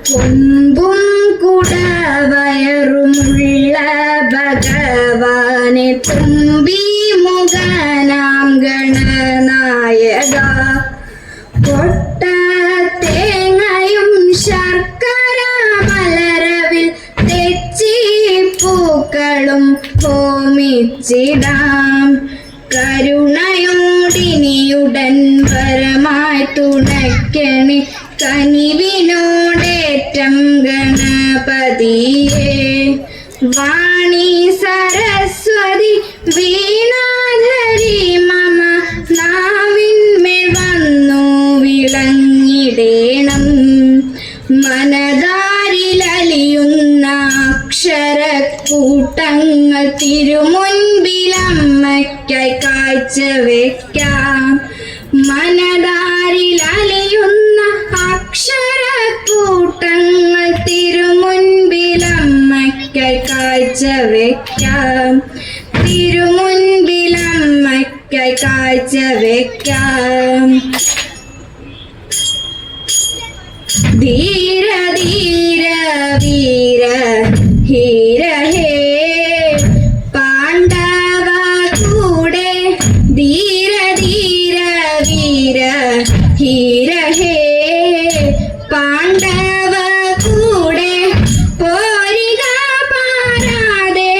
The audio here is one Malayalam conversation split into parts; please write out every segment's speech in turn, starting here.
കൊമ്പും കുടവയറുമുള്ള ഭഗവാനെ തുമ്പി മുഖനാം ഗണനായക കൊട്ട തേങ്ങയും ശർക്കര മലരവിൽ തെച്ചി പൂക്കളും ഹോമിച്ചിടാം കരുണയോടിനിയുടൻ വരമായി തുണയ്ക്കണി കനിവിനോടേറ്റം ഗണപതിയെ വാണി സരസ്വതി വീണാധരി മമ നാവിന്മേൽ വന്നു വിളങ്ങിടേണം മനതാരിലലിയുന്ന അക്ഷരക്കൂട്ടങ്ങൾ തിരുമുൻപിലമ്മയ്ക്കായി കാഴ്ചവെക്കാം മനതാരിലലിയുന്ന അക്ഷരക്കൂട്ടങ്ങൾ തിരുമുൻപിലമ്മയ്ക്കായി കാഴ്ചവെക്കാം തിരുമുൻപിലമ്മയ്ക്കായി കാഴ്ചവെക്കാം ധീര ധീര വീര ഹീര ഹേ പാണ്ഡവ കൂടെ ധീര ധീര വീര ഹീര ഹേ പാണ്ഡവ കൂടെ പോരിക പാരാതെ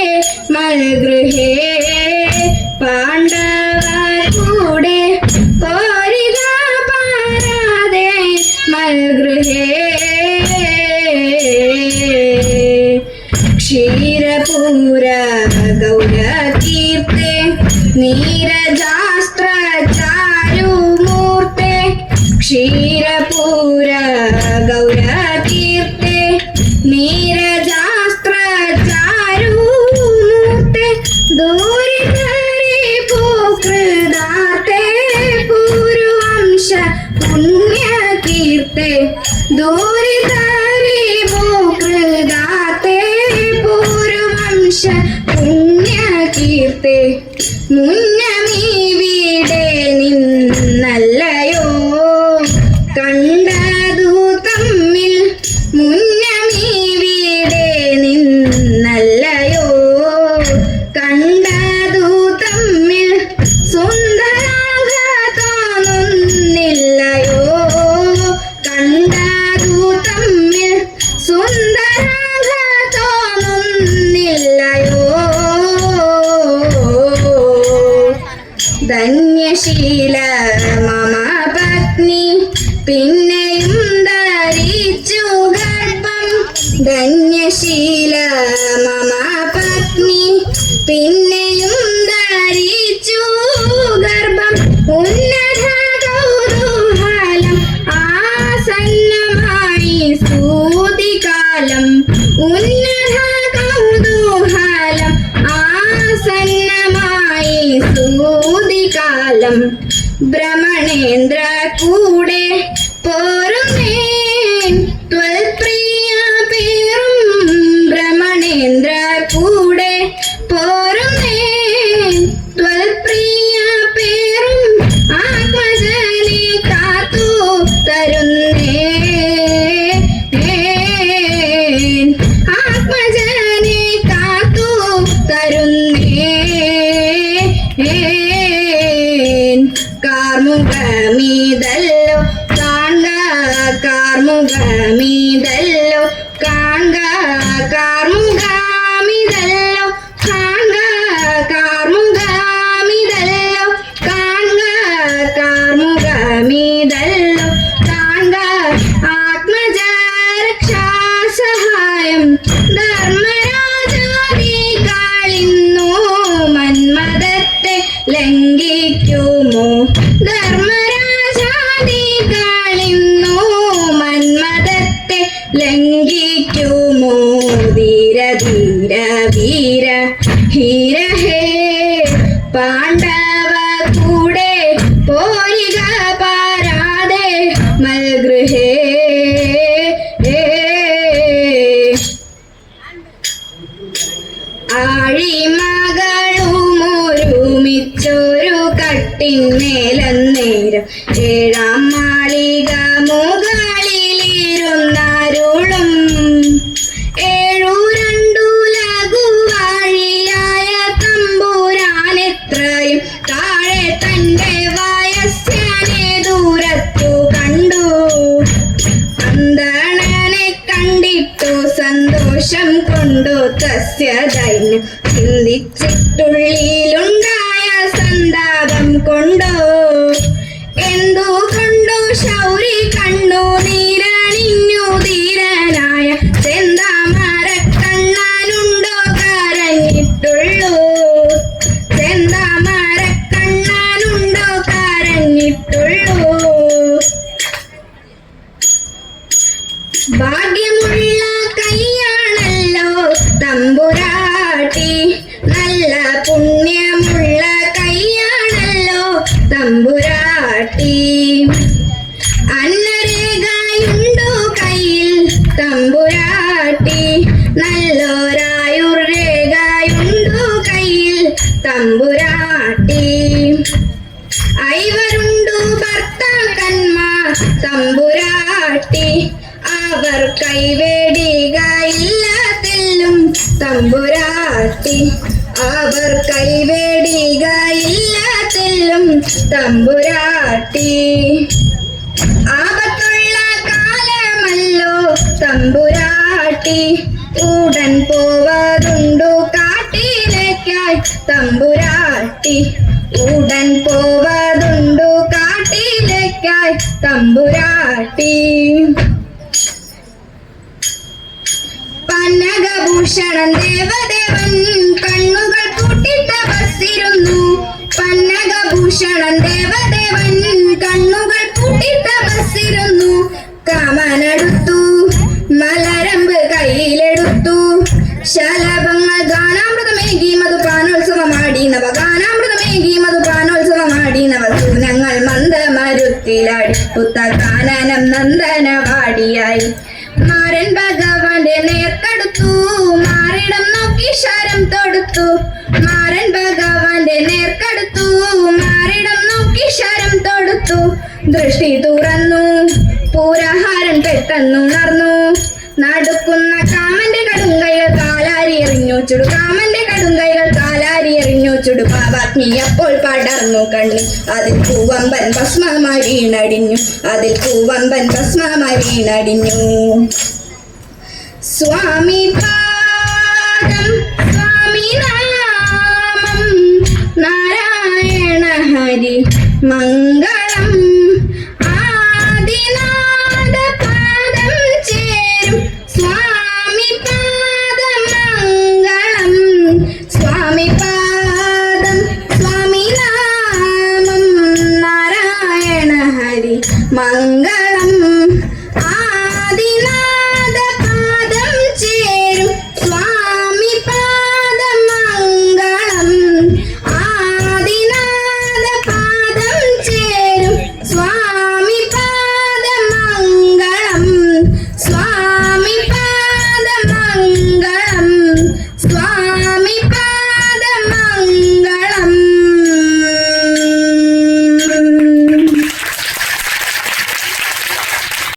മൽഗൃഹേ പാണ്ഡവ കൂടെ പോരിക പാരാതെ മൽഗൃഹേ ക്ഷീരപൂര ഗൗരകീർത്തെ നീരജാസ്ത്ര ചാരുമൂർത്തെ ക്ഷീരപൂര ഗൗരകീർത്തെ നീരജാസ്ത്ര ചാരുമൂർത്തെ ദൂരിതരി പൂകൃതാത്തെ പൂർവംശ പുണ്യകീർത്തെ ദൂരിതരി പൂകൃതാത്തെ പൂർവംശ പുണ്യകീർത്തെ മുന്നമീവിടെ നിന്നല്ലയോ കണ്ടതു തമ്മിൽ മുന്നമീവിടെ നിന്നല്ലയോ കണ്ടതു തമ്മിൽ സുന്ദരാംഗ തോന്നുന്നില്ലയോ കണ്ടതു തമ്മിൽ സുന്ദരാംഗ തോന്നുന്നില്ലയോ ധന്യശീല മമ പത്നി പിന്നെയും ധരിച്ചു ഗർഭം ധന്യശീല മമ പത്നി പിന്നെയും ധരിച്ചു ഗർഭം ഉന്നത കൗതൂഹലം ആസന്നമായി സ്തുതികാലം ഉന്നത കൗതൂഹലം ആസന്നമായി സ്തുതികാലം ഭ്രമണേന്ദ്ര കൂടെ പോരുന്നേൻ ത്വൽപ്രിയ പേരും ഭ്രമണേന്ദ്ര കൂടെ പോരുന്നേൻ ത്വൽപ്രിയ പേരും ആത്മജനെ കാത്തു തരുന്നേൻ ആത്മജനെ കാത്തു തരുന്നേൻ കാർമുകമീതല്ലോ കാൺക കാർമുകമീതല്ലോ കാൺക കാർമുകമീതല്ലോ കാൺക കാർമുകമീതല്ലോ കാൺക കാർമുകമീതല്ലോ കാൺക ആത്മജ രക്ഷാസഹായം ധർമ്മരാജാദികളിന്നു മന്മദത്തെ ലംഘിക്കുമോ ധർമ്മരാജാദികളിന്നു മന്മദത്തെ ലംഘിക്കുമോ ധീര ധീര വീര ഹീര ഹേ പാണ്ഡവ കൂടെ പോരിക പാരാതെ മൽഗൃഹേ ആഴിമകളുമൊരുമിച്ചൊരു കട്ടിന്മേലന്നേരം ഏഴാം മാളിക മുകളിലിരുന്നരുളും ദൈന്യം ചിന്തിച്ചിട്ടുള്ളിലുണ്ടായ സന്താപം കൊണ്ടോ എന്തു കൊണ്ടു ശൗരി കണ്ണു നീരണിഞ്ഞു ധീരനായ ചെന്താമരക്കണ്ണാനുണ്ടോ കരഞ്ഞിട്ടുള്ളൂ ചെന്താമരക്കണ്ണാനുണ്ടോ കരഞ്ഞിട്ടുള്ളൂ ഭാഗ്യമുള്ള കൈയാണല്ലോ തമ്പുരാട്ടി നല്ല പുണ്യമുള്ള കൈയാണല്ലോ തമ്പുരാട്ടി അന്നരേഖയുണ്ടു കയ്യിൽ തമ്പുരാട്ടി നല്ലൊരായുർരേഖയുണ്ടു കയ്യിൽ തമ്പുരാട്ടി ഐവരുണ്ടു ഭർത്താക്കന്മാർ തമ്പുരാട്ടി അവർ കൈവേടികയില്ലാതെല്ലും തമ്പുരാട്ടി അവർ കൈവേടികയില്ലാതെല്ലും തമ്പുരാട്ടി ആപത്തുള്ള കാലമല്ലോ തമ്പുരാട്ടി ഉടൻ പോവതുണ്ടു കാട്ടിലേക്കായി തമ്പുരാട്ടി ഉടൻ പോവതുണ്ടു കാട്ടിലേക്കായി തമ്പുരാട്ടി പന്നകഭൂഷണൻ ദേവദേവൻ കണ്ണുകൾ പൂട്ടി തപസ്സിരുന്നു പന്നകഭൂഷണൻ ദേവദേവൻ കണ്ണുകൾ പൂട്ടി തപസ്സിരുന്നു കാമനെടുത്തു മലരമ്പ് കയ്യിലെടുത്തു ശലഭങ്ങൾ ഗാനാമൃതമേകി മധുപാനോത്സവമാടി നവഗാനാമൃതമേകി മധുപാനോത്സവമാടി നവസൂനങ്ങൾ മന്ദമരുത്തിലാടി പുത്തകാനനം നന്ദനവാടിയായി മാരൻ ഭഗവാന്റെ നേർക്കടുത്തു മാറിടം നോക്കി ശരം തൊടുത്തു മാരൻ ഭഗവാന്റെ നേർക്കടുത്തു മാറിടം നോക്കി ശരം തൊടുത്തു ദൃഷ്ടി തുറന്നു പൂരഹാരൻ പെട്ടെന്നുണർന്നു നടുക്കുന്ന കാമന്റെ കടുങ്കൈകൾ കാലാരി എറിഞ്ഞു ചുടു കാമന്റെ കടുങ്കൈകൾ കാലാരി എറിഞ്ഞു ചുടു പാപാഗ്നി അപ്പോൾ പടർന്നു കണ്ണി അതിൽ പൂവമ്പൻ ഭസ്മമായി വീണടിഞ്ഞു അതിൽ പൂവമ്പൻ ഭസ്മമായി വീണടിഞ്ഞു സ്വാമി പാദം സ്വാമി നാമം നാരായണ ഹരി മംഗളം ആദിനാഥ പാദം ചേരും സ്വാമി പാദം മംഗളം സ്വാമി പാദം സ്വാമി നാമം നാരായണ ഹരി മംഗളം